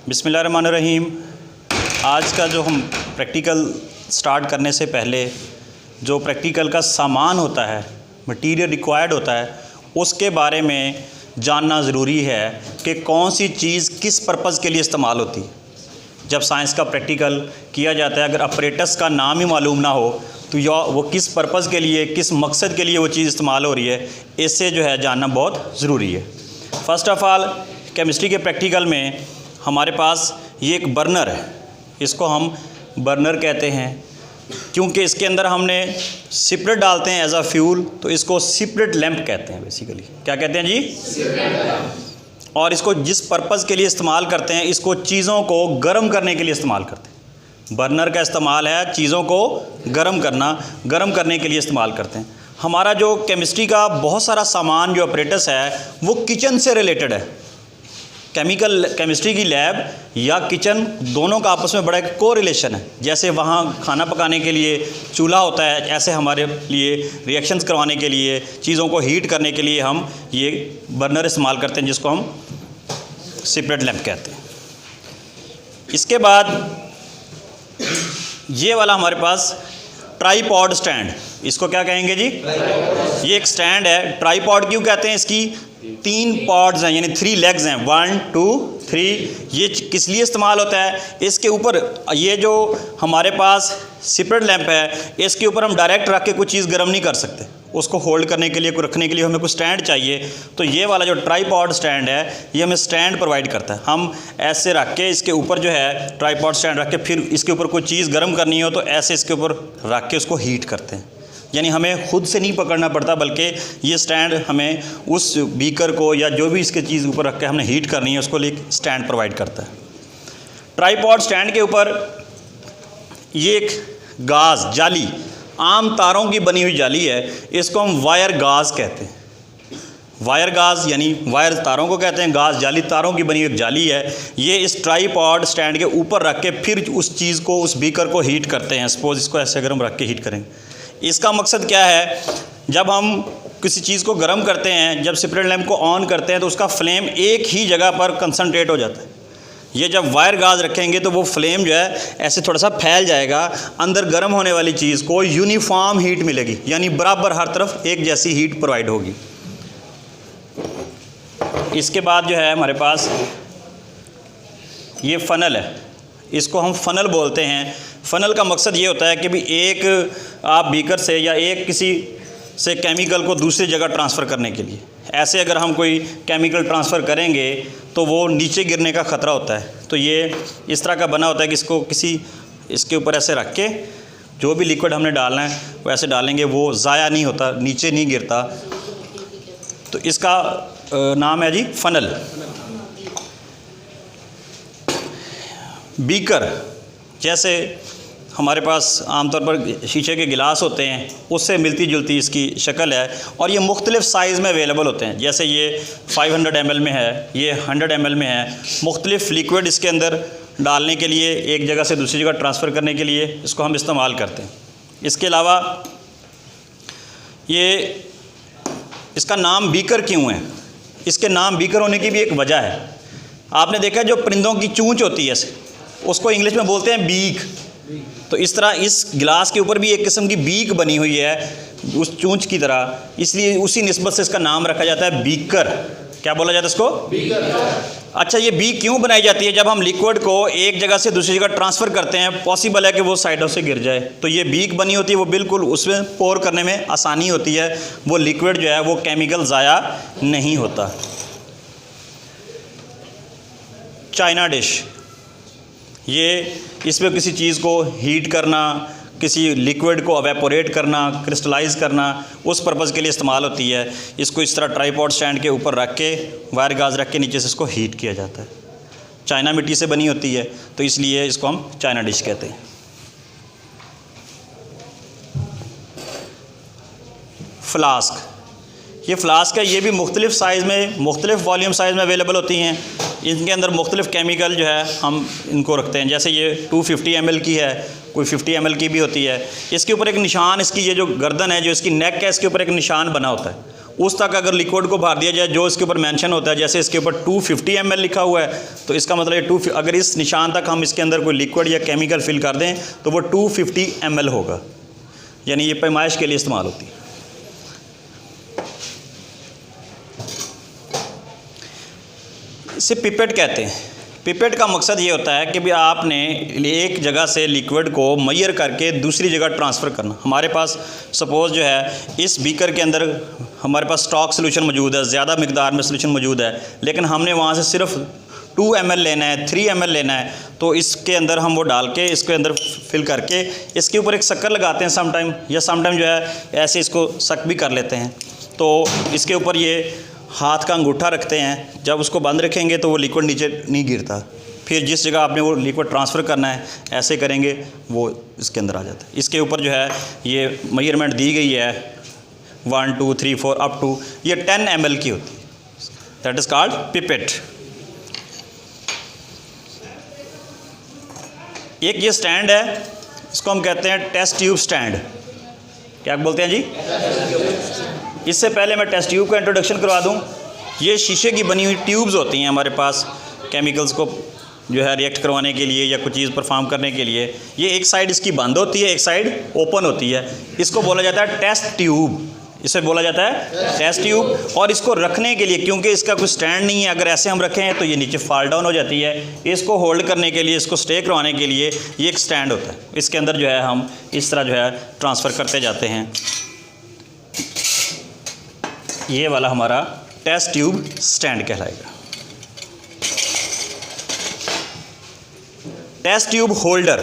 बिस्मिल्लाहिर्रहमानिर्रहीम। आज का जो हम प्रैक्टिकल स्टार्ट करने से पहले जो प्रैक्टिकल का सामान होता है, मटेरियल रिक्वायर्ड होता है, उसके बारे में जानना ज़रूरी है कि कौन सी चीज़ किस पर्पज़ के लिए इस्तेमाल होती है। जब साइंस का प्रैक्टिकल किया जाता है, अगर अपरेटस का नाम ही मालूम ना हो तो या वो किस पर्पज़ के लिए, किस मकसद के लिए वो चीज़ इस्तेमाल हो रही है, इससे जो है जानना बहुत ज़रूरी है। फ़र्स्ट ऑफ़ ऑल, केमिस्ट्री के प्रैक्टिकल में हमारे पास ये एक बर्नर है, इसको हम बर्नर कहते हैं क्योंकि इसके अंदर हमने सिपरेट डालते हैं एज अ फ्यूल, तो इसको सिपरेट लैंप कहते हैं। बेसिकली क्या कहते हैं जी? और इसको जिस पर्पज़ के लिए इस्तेमाल करते हैं, इसको चीज़ों को गर्म करने के लिए इस्तेमाल करते हैं। बर्नर का इस्तेमाल है चीज़ों को गर्म करने के लिए इस्तेमाल करते हैं। हमारा जो केमिस्ट्री का बहुत सारा सामान जो अपरेटस है वो किचन से रिलेटेड है। केमिस्ट्री की लैब या किचन दोनों का आपस में बड़ा एक को रिलेशन है। जैसे वहाँ खाना पकाने के लिए चूल्हा होता है, ऐसे हमारे लिए रिएक्शंस करवाने के लिए, चीज़ों को हीट करने के लिए हम ये बर्नर इस्तेमाल करते हैं, जिसको हम सिपरेट लैंप कहते हैं। इसके बाद ये वाला हमारे पास ट्राईपॉड स्टैंड, इसको क्या कहेंगे जी? ये एक स्टैंड है। ट्राईपॉड क्यों कहते हैं? इसकी 3 पॉड्स हैं, यानी 3 लेग्स हैं, 1 2 3। ये किस लिए इस्तेमाल होता है? इसके ऊपर ये जो हमारे पास सिपरेट लैंप है, इसके ऊपर हम डायरेक्ट रख के कुछ चीज़ गर्म नहीं कर सकते। उसको होल्ड करने के लिए, को रखने के लिए हमें कुछ स्टैंड चाहिए। तो ये वाला जो ट्राईपॉड स्टैंड है, ये हमें स्टैंड प्रोवाइड करता है। हम ऐसे रख के इसके ऊपर जो है ट्राईपॉड स्टैंड रख के, फिर इसके ऊपर कोई चीज़ गर्म करनी हो तो ऐसे इसके ऊपर रख के उसको हीट करते हैं। यानी हमें खुद से नहीं पकड़ना पड़ता, बल्कि ये स्टैंड हमें उस बीकर को या जो भी इसके चीज़ ऊपर रख के हमने हीट करनी है, उसको लिए स्टैंड प्रोवाइड करता है। ट्राईपॉड स्टैंड के ऊपर ये एक गाज जाली, आम तारों की बनी हुई जाली है, इसको हम वायर गाज कहते हैं। वायर गाज यानी वायर तारों को कहते हैं, गाज जाली तारों की बनी हुई एक जाली है। ये इस ट्राईपॉड स्टैंड के ऊपर रख के फिर उस चीज़ को, उस बीकर को हीट करते हैं। सपोज इसको ऐसे अगर हम रख के हीट करेंगे, इसका मकसद क्या है? जब हम किसी चीज़ को गर्म करते हैं, जब सिपरेट लैंप को ऑन करते हैं, तो उसका फ्लेम एक ही जगह पर कंसंट्रेट हो जाता है। ये जब वायर गाज रखेंगे तो वो फ्लेम जो है ऐसे थोड़ा सा फैल जाएगा, अंदर गर्म होने वाली चीज़ को यूनिफॉर्म हीट मिलेगी, यानी बराबर हर तरफ एक जैसी हीट प्रोवाइड होगी। इसके बाद जो है हमारे पास ये फ़नल है, इसको हम फ़नल बोलते हैं। फ़नल का मकसद ये होता है कि भी एक आप बीकर से या एक किसी से केमिकल को दूसरी जगह ट्रांसफ़र करने के लिए, ऐसे अगर हम कोई केमिकल ट्रांसफ़र करेंगे तो वो नीचे गिरने का ख़तरा होता है। तो ये इस तरह का बना होता है कि इसको इसके ऊपर ऐसे रख के जो भी लिक्विड हमने डालना है वो ऐसे डालेंगे, वो ज़ाया नहीं होता, नीचे नहीं गिरता। तो इसका नाम है जी फ़नल। बीकर जैसे हमारे पास आमतौर पर शीशे के गिलास होते हैं, उससे मिलती जुलती इसकी शक्ल है, और ये मुख्तलिफ़ साइज़ में अवेलेबल होते हैं। जैसे ये 500 ml में है, ये 100 ml में है। मुख्तलिफ़ लिक्विड इसके अंदर डालने के लिए, एक जगह से दूसरी जगह ट्रांसफ़र करने के लिए इसको हम इस्तेमाल करते हैं। इसके अलावा ये इसका नाम बीकर क्यों है? इसके नाम बीकर होने की भी एक वजह है। आपने देखा जो परिंदों की चूंच होती है, उसको इंग्लिश में बोलते हैं बीक। तो इस तरह इस गिलास के ऊपर भी एक किस्म की बीक बनी हुई है उस चूंच की तरह, इसलिए उसी निस्बत से इसका नाम रखा जाता है बीकर। क्या बोला जाता है इसको? बीकर। अच्छा, ये बीक क्यों बनाई जाती है? जब हम लिक्विड को एक जगह से दूसरी जगह ट्रांसफ़र करते हैं, पॉसिबल है कि वो साइडों से गिर जाए, तो ये बीक बनी होती है। वो बिल्कुल उसमें पोर करने में आसानी होती है, वो लिक्विड जो है वो केमिकल ज़ाया नहीं होता। चाइना डिश, ये इसमें किसी चीज़ को हीट करना, किसी लिक्विड को एवेपोरेट करना, क्रिस्टलाइज़ करना, उस पर्पज़ के लिए इस्तेमाल होती है। इसको इस तरह ट्राईपॉड स्टैंड के ऊपर रख के, वायर गाज रख के नीचे से इसको हीट किया जाता है। चाइना मिट्टी से बनी होती है, तो इसलिए इसको हम चाइना डिश कहते हैं। फ्लास्क, ये फ्लास्क है, ये भी मुख्तलिफ़ साइज़ में, मुख्तलिफ़ वॉल्यूम साइज़ में अवेलेबल होती हैं। इनके अंदर मुख्तलिफ़ केमिकल जो है हम इनको रखते हैं। जैसे ये 250 ml की है, कोई 50 ml की भी होती है। इसके ऊपर एक निशान, इसकी ये जो गर्दन है, जो इसकी नेक है, इसके ऊपर एक निशान बना होता है। उस तक अगर लिक्विड को भर दिया जाए जो इसके ऊपर मेंशन होता है, जैसे इसके ऊपर 250 ml लिखा हुआ है, तो इसका मतलब ये अगर इस निशान तक हम इसके अंदर कोई लिक्विड या केमिकल फिल कर दें तो वो 250 ml होगा, यानी ये पैमाइश के लिए इस्तेमाल होती है। इसे पिपेट कहते हैं। पिपेट का मकसद ये होता है कि भी आपने एक जगह से लिक्विड को मेजर करके दूसरी जगह ट्रांसफ़र करना। हमारे पास सपोज़ जो है इस बीकर के अंदर हमारे पास स्टॉक सोल्यूशन मौजूद है, ज़्यादा मिकदार में सोल्यूशन मौजूद है, लेकिन हमने वहाँ से सिर्फ 2 ml लेना है, 3 ml लेना है, तो इसके अंदर हम वो डाल के इसके अंदर फिल करके इसके ऊपर एक शक्कर लगाते हैं समटाइम, या समटाइम जो है ऐसे इसको सक भी कर लेते हैं। तो इसके ऊपर ये हाथ का अंगूठा रखते हैं, जब उसको बंद रखेंगे तो वो लिक्विड नीचे नहीं गिरता। फिर जिस जगह आपने वो लिक्विड ट्रांसफ़र करना है ऐसे करेंगे वो इसके अंदर आ जाता है। इसके ऊपर जो है ये मेजरमेंट दी गई है 1 2 3 4 अप टू ये 10 ml की होती है, दैट इज़ कॉल्ड पिपेट। एक ये स्टैंड है, इसको हम कहते हैं टेस्ट ट्यूब स्टैंड। क्या बोलते हैं जी? इससे पहले मैं टेस्ट ट्यूब का इंट्रोडक्शन करवा दूं। ये शीशे की बनी हुई ट्यूब्स होती हैं हमारे पास केमिकल्स को जो है रिएक्ट करवाने के लिए या कुछ चीज़ परफॉर्म करने के लिए। ये एक साइड इसकी बंद होती है, एक साइड ओपन होती है। इसको बोला जाता है टेस्ट ट्यूब, इसे बोला जाता है टेस्ट ट्यूब। और इसको रखने के लिए, क्योंकि इसका कोई स्टैंड नहीं है, अगर ऐसे हम रखें तो ये नीचे फॉल डाउन हो जाती है। इसको होल्ड करने के लिए, इसको स्टे करवाने के लिए ये एक स्टैंड होता है। इसके अंदर जो है हम इस तरह जो है ट्रांसफ़र करते जाते हैं। ये वाला हमारा टेस्ट ट्यूब स्टैंड कहलाएगा। टेस्ट ट्यूब होल्डर,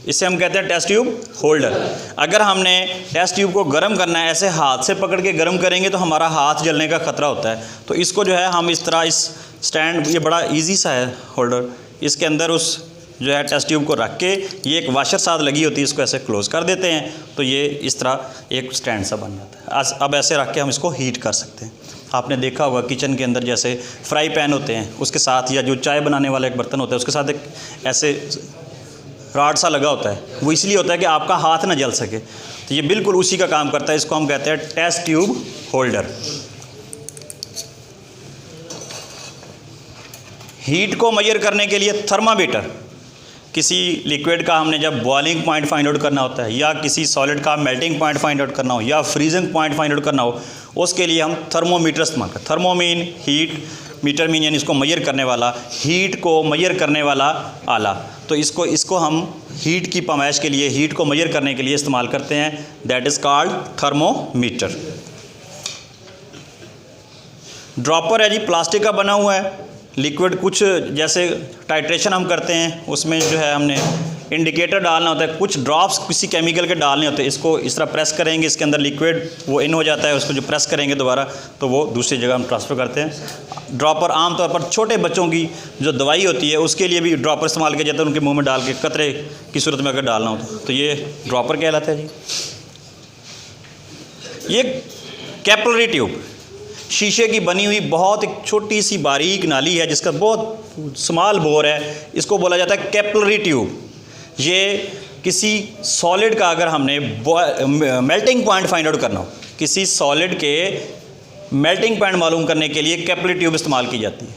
इसे हम कहते हैं टेस्ट ट्यूब होल्डर। अगर हमने टेस्ट ट्यूब को गर्म करना है, ऐसे हाथ से पकड़ के गर्म करेंगे तो हमारा हाथ जलने का ख़तरा होता है। तो इसको जो है हम इस तरह, इस स्टैंड, ये बड़ा इजी सा है होल्डर, इसके अंदर उस जो है टेस्ट ट्यूब को रख के, ये एक वाशर साथ लगी होती है, इसको ऐसे क्लोज़ कर देते हैं तो ये इस तरह एक स्टैंड सा बन जाता है। अब ऐसे रख के हम इसको हीट कर सकते हैं। आपने देखा होगा किचन के अंदर जैसे फ्राई पैन होते हैं उसके साथ, या जो चाय बनाने वाला एक बर्तन होता है उसके साथ एक ऐसे राड सा लगा होता है, वो इसलिए होता है कि आपका हाथ ना जल सके। तो ये बिल्कुल उसी का काम करता है। इसको हम कहते हैं टेस्ट ट्यूब होल्डर। हीट को मेजर करने के लिए थर्मामीटर, किसी लिक्विड का हमने जब बॉइलिंग पॉइंट फाइंड आउट करना होता है, या किसी सॉलिड का मेल्टिंग पॉइंट फाइंड आउट करना हो, या फ्रीजिंग पॉइंट फाइंड आउट करना हो, उसके लिए हम थर्मोमीटर इस्तेमाल करते हैं। थर्मोमीन हीट, मीटर मीन यानी इसको मेजर करने वाला, हीट को मेजर करने वाला आला। तो इसको हम हीट की पैमाइश के लिए, हीट को मेजर करने के लिए इस्तेमाल करते हैं, that is called thermometer. Dropper है जी, प्लास्टिक का बना हुआ है। लिक्विड कुछ जैसे टाइट्रेशन हम करते हैं, उसमें जो है हमने इंडिकेटर डालना होता है, कुछ ड्रॉप्स किसी केमिकल के डालने होते हैं। इसको इस तरह प्रेस करेंगे, इसके अंदर लिक्विड वो इन हो जाता है, उसको जो प्रेस करेंगे दोबारा तो वो दूसरी जगह हम ट्रांसफ़र करते हैं। ड्रॉपर आमतौर पर छोटे बच्चों की जो दवाई होती है उसके लिए भी ड्रॉपर इस्तेमाल किया जाता है, उनके मुंह में डाल के कतरे की सूरत में अगर डालना हो तो ये ड्रॉपर कहलाता है जी। ये कैपिलरी ट्यूब, शीशे की बनी हुई बहुत एक छोटी सी बारीक नाली है जिसका बहुत स्मॉल बोर है, इसको बोला जाता है कैपिलरी ट्यूब। ये किसी सॉलिड का अगर हमने मेल्टिंग पॉइंट फाइंड आउट करना हो, किसी सॉलिड के मेल्टिंग पॉइंट मालूम करने के लिए कैपिलरी ट्यूब इस्तेमाल की जाती है।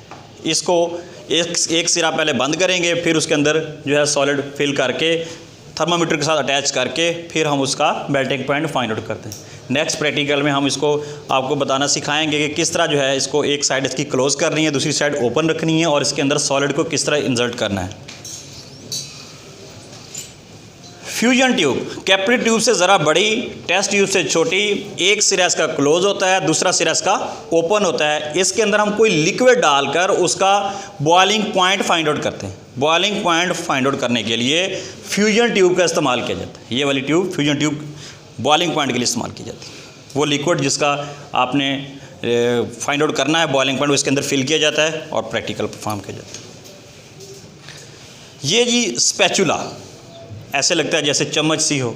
इसको एक सिरा पहले बंद करेंगे, फिर उसके अंदर जो है सॉलिड फिल करके थर्मामीटर के साथ अटैच करके फिर हम उसका मेल्टिंग पॉइंट फाइंड आउट करते हैं। नेक्स्ट प्रैक्टिकल में हम इसको आपको बताना सिखाएंगे कि किस तरह जो है इसको एक साइड इसकी क्लोज़ करनी है, दूसरी साइड ओपन रखनी है, और इसके अंदर सॉलिड को किस तरह इंसर्ट करना है। फ्यूजन ट्यूब, कैपिलरी ट्यूब से ज़रा बड़ी, टेस्ट ट्यूब से छोटी, एक सिरा इसका क्लोज होता है, दूसरा सिरा इसका ओपन होता है। इसके अंदर हम कोई लिक्विड डालकर उसका बॉइलिंग पॉइंट फाइंड आउट करते हैं। बॉइलिंग पॉइंट फाइंड आउट करने के लिए फ्यूजन ट्यूब का इस्तेमाल किया जाता है। ये वाली tube fusion tube boiling point के लिए इस्तेमाल की जाती है। वो लिक्विड जिसका आपने फाइंड आउट करना है बॉइलिंग पॉइंट, उसके अंदर फिल किया जाता है और प्रैक्टिकल परफॉर्म किया जाता है। ये जी स्पैचुला, ऐसे लगता है जैसे चम्मच सी हो।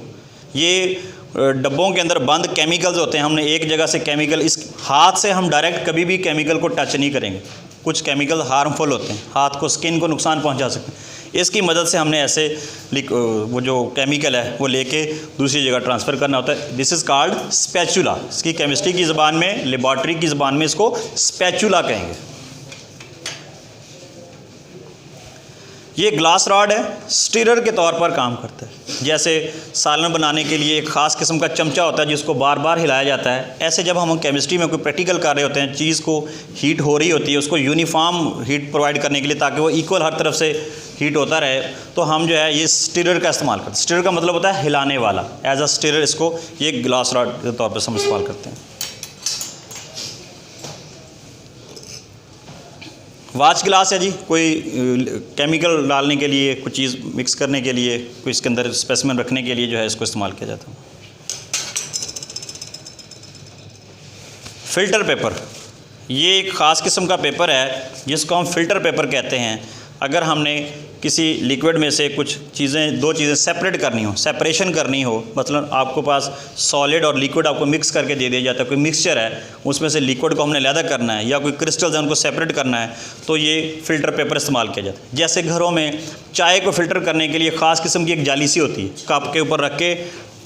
ये डब्बों के अंदर बंद केमिकल्स होते हैं। हमने एक जगह से केमिकल, इस हाथ से हम डायरेक्ट कभी भी केमिकल को टच नहीं करेंगे। कुछ केमिकल हार्मफुल होते हैं, हाथ को, स्किन को नुकसान पहुंचा सकते हैं। इसकी मदद से हमने ऐसे वो जो केमिकल है वो लेके दूसरी जगह ट्रांसफ़र करना होता है। This is called spatula. इसकी केमिस्ट्री की ज़बान में, लेबॉर्ट्री की ज़बान में इसको स्पैचुला कहेंगे। ये ग्लास रॉड है, स्टीरर के तौर पर काम करता है। जैसे सालन बनाने के लिए एक ख़ास किस्म का चमचा होता है जिसको बार बार हिलाया जाता है, ऐसे जब हम केमिस्ट्री में कोई प्रैक्टिकल कर रहे होते हैं, चीज़ को हीट हो रही होती है, उसको यूनिफॉर्म हीट प्रोवाइड करने के लिए ताकि वो इक्वल हर तरफ से हीट होता रहे, तो हम जो है ये स्टीरर का इस्तेमाल करते हैं। स्टीरर का मतलब होता है हिलाने वाला। एज अ स्टीरर इसको ये ग्लास रॉड के तौर पर हम इस्तेमाल करते हैं। वाच ग्लास है जी, कोई केमिकल डालने के लिए, कुछ चीज़ मिक्स करने के लिए, कोई इसके अंदर स्पेसिमेन रखने के लिए जो है इसको इस्तेमाल किया जाता है। फ़िल्टर पेपर, ये एक ख़ास किस्म का पेपर है जिसको हम फ़िल्टर पेपर कहते हैं। अगर हमने किसी लिक्विड में से कुछ चीज़ें, दो चीज़ें सेपरेट करनी हो, सेपरेशन करनी हो, मतलब आपको पास सॉलिड और लिक्विड आपको मिक्स करके दे दिया जाता है, कोई मिक्सचर है, उसमें से लिक्विड को हमने अलग करना है या कोई क्रिस्टल्स हैं उनको सेपरेट करना है, तो ये फ़िल्टर पेपर इस्तेमाल किया जाता है। जैसे घरों में चाय को फ़िल्टर करने के लिए ख़ास किस्म की एक जाली सी होती है, कप के ऊपर रख के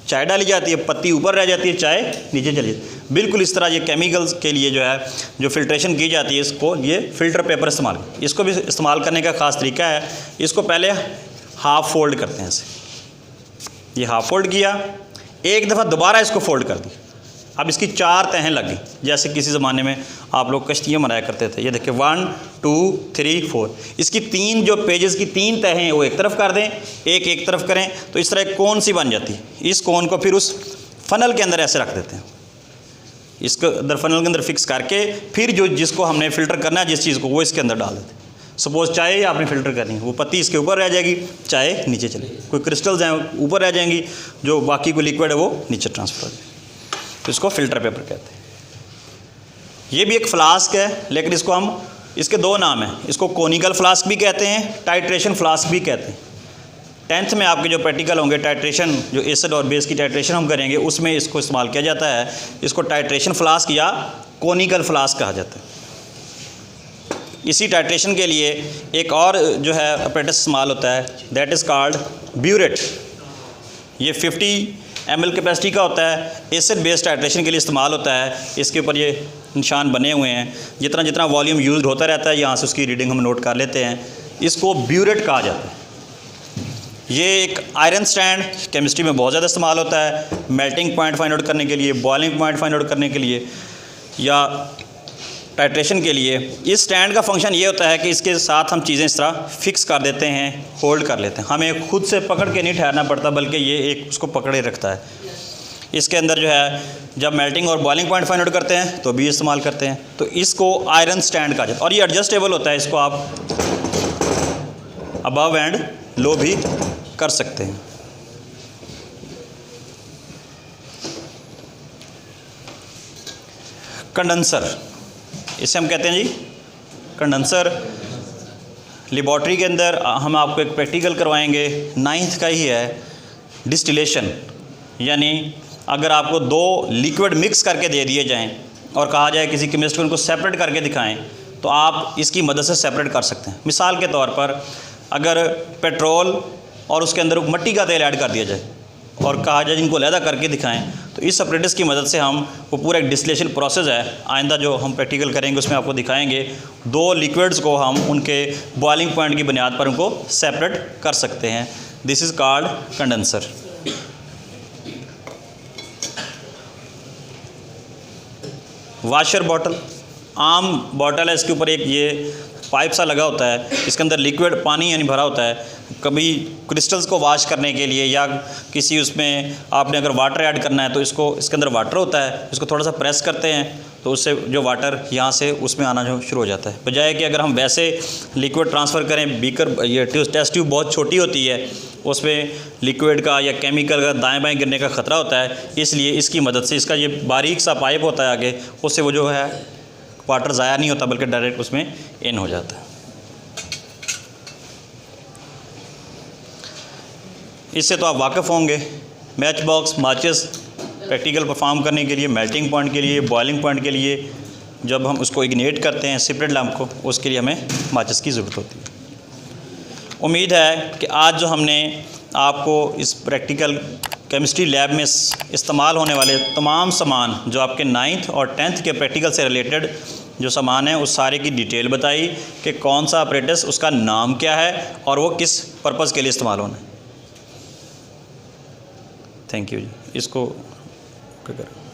चाय डाली जाती है, पत्ती ऊपर रह जाती है, चाय नीचे चली जाती है। बिल्कुल इस तरह ये केमिकल्स के लिए जो है जो फ़िल्ट्रेशन की जाती है, इसको ये फ़िल्टर पेपर इस्तेमाल, इसको भी इस्तेमाल करने का ख़ास तरीका है। इसको पहले हाफ़ फोल्ड करते हैं, ऐसे ये हाफ़ फोल्ड किया, एक दफ़ा दोबारा इसको फोल्ड कर दी। अब इसकी 4 तहें लग गई, जैसे किसी ज़माने में आप लोग कश्तियाँ बनाया करते थे। ये देखिए 1 2 3 4, इसकी 3 जो पेजेस की 3 तहें हैं वो एक तरफ कर दें, एक तरफ करें, तो इस तरह एक कोन सी बन जाती है। इस कोन को फिर उस फ़नल के अंदर ऐसे रख देते हैं, इसको अंदर फ़नल के अंदर फिक्स करके फिर जो जिसको हमने फ़िल्टर करना है जिस चीज़ को, वो इसके अंदर डाल देते हैं। सपोज़ चाय आपने फ़िल्टर करनी है, वो पत्ती इसके ऊपर रह जाएगी, चाय नीचे चलेगी, कोई क्रिस्टल्स हैं ऊपर रह जाएंगी, जो बाकी कोई लिक्विड है वो नीचे ट्रांसफ़र हो जाएगी। तो इसको फ़िल्टर पेपर कहते हैं। ये भी एक फ्लास्क है, लेकिन इसको हम, इसके 2 नाम हैं, इसको कोनिकल फ्लास्क भी कहते हैं, टाइट्रेशन फ्लास्क भी कहते हैं। 10th में आपके जो प्रैक्टिकल होंगे, टाइट्रेशन, जो एसिड और बेस की टाइट्रेशन हम करेंगे, उसमें इसको इस्तेमाल किया जाता है। इसको टाइट्रेशन फ्लास्क या कोनिकल फ्लास्क कहा जाता है। इसी टाइट्रेशन के लिए एक और जो है अपरेटस इस्तेमाल होता है, दैट इज़ कॉल्ड ब्यूरेट। ये 50 ml कैपेसिटी का होता है, एसिड बेस्ड टाइट्रेशन के लिए इस्तेमाल होता है। इसके ऊपर ये निशान बने हुए हैं, जितना जितना वॉल्यूम यूज़ होता रहता है यहाँ से उसकी रीडिंग हम नोट कर लेते हैं। इसको ब्यूरेट कहा जाता है। ये एक आयरन स्टैंड केमिस्ट्री में बहुत ज़्यादा इस्तेमाल होता है, मेल्टिंग पॉइंट फाइंड आउट करने के लिए, बॉइलिंग पॉइंट फाइंड आउट करने के लिए या टाइट्रेशन के लिए। इस स्टैंड का फंक्शन ये होता है कि इसके साथ हम चीज़ें इस तरह फिक्स कर देते हैं, होल्ड कर लेते हैं, हमें खुद से पकड़ के नहीं ठहरना पड़ता, बल्कि ये एक उसको पकड़े रखता है। इसके अंदर जो है जब मेल्टिंग और बॉइलिंग पॉइंट फाइंड आउट करते हैं तो भी इस्तेमाल करते हैं। तो इसको आयरन स्टैंड कहा जाता है और ये एडजस्टेबल होता है, इसको आप अबव एंड लो भी कर सकते हैं। कंडेंसर, इसे हम कहते हैं जी कंडेंसर। लेबॉर्ट्री के अंदर हम आपको एक प्रैक्टिकल करवाएंगे, 9th का ही है, डिस्टिलेशन। यानी अगर आपको 2 लिक्विड मिक्स करके दे दिए जाएं और कहा जाए किसी केमिस्ट को उनको सेपरेट करके दिखाएं, तो आप इसकी मदद से सेपरेट कर सकते हैं। मिसाल के तौर पर अगर पेट्रोल और उसके अंदर मिट्टी का तेल ऐड कर दिया जाए और कहा जाए इनको अलग करके दिखाएं, तो इस अपरेटस की मदद से हम वो पूरा एक डिस्टिलेशन प्रोसेस है, आइंदा जो हम प्रैक्टिकल करेंगे उसमें आपको दिखाएंगे, 2 लिक्विड्स को हम उनके बॉइलिंग पॉइंट की बुनियाद पर उनको सेपरेट कर सकते हैं। This is called condenser. Washer bottle, आम बॉटल है, इसके ऊपर एक ये पाइप सा लगा होता है, इसके अंदर लिक्विड पानी यानी भरा होता है। कभी क्रिस्टल्स को वॉश करने के लिए या किसी उसमें आपने अगर वाटर ऐड करना है तो इसके अंदर वाटर होता है, इसको थोड़ा सा प्रेस करते हैं तो उससे जो वाटर यहाँ से उसमें आना जो शुरू हो जाता है। बजाय कि अगर हम वैसे लिक्विड ट्रांसफ़र करें, बीकर, ये टेस्ट ट्यूब बहुत छोटी होती है, उसमें लिक्विड का या केमिकल का दाएं बाएं गिरने का ख़तरा होता है, इसलिए इसकी मदद से, इसका ये बारीक सा पाइप होता है आगे, उससे वो जो है वाटर ज़ाया नहीं होता बल्कि डायरेक्ट उसमें इन हो जाता है। इससे तो आप वाकिफ़ होंगे। मैच बॉक्स, माचिस प्रैक्टिकल परफॉर्म करने के लिए, मेल्टिंग पॉइंट के लिए, बॉइलिंग पॉइंट के लिए, जब हम उसको इग्नेट करते हैं सेपरेट लैंप को, उसके लिए हमें माचिस की ज़रूरत होती है। उम्मीद है कि आज जो हमने आपको इस प्रैक्टिकल केमिस्ट्री लैब में इस्तेमाल होने वाले तमाम सामान, जो आपके 9th और 10th के प्रैक्टिकल से रिलेटेड जो सामान है, उस सारे की डिटेल बताई कि कौन सा अपरेटस, उसका नाम क्या है और वो किस पर्पज़ के लिए इस्तेमाल होना है। थैंक यू जी। इसको क्या करें।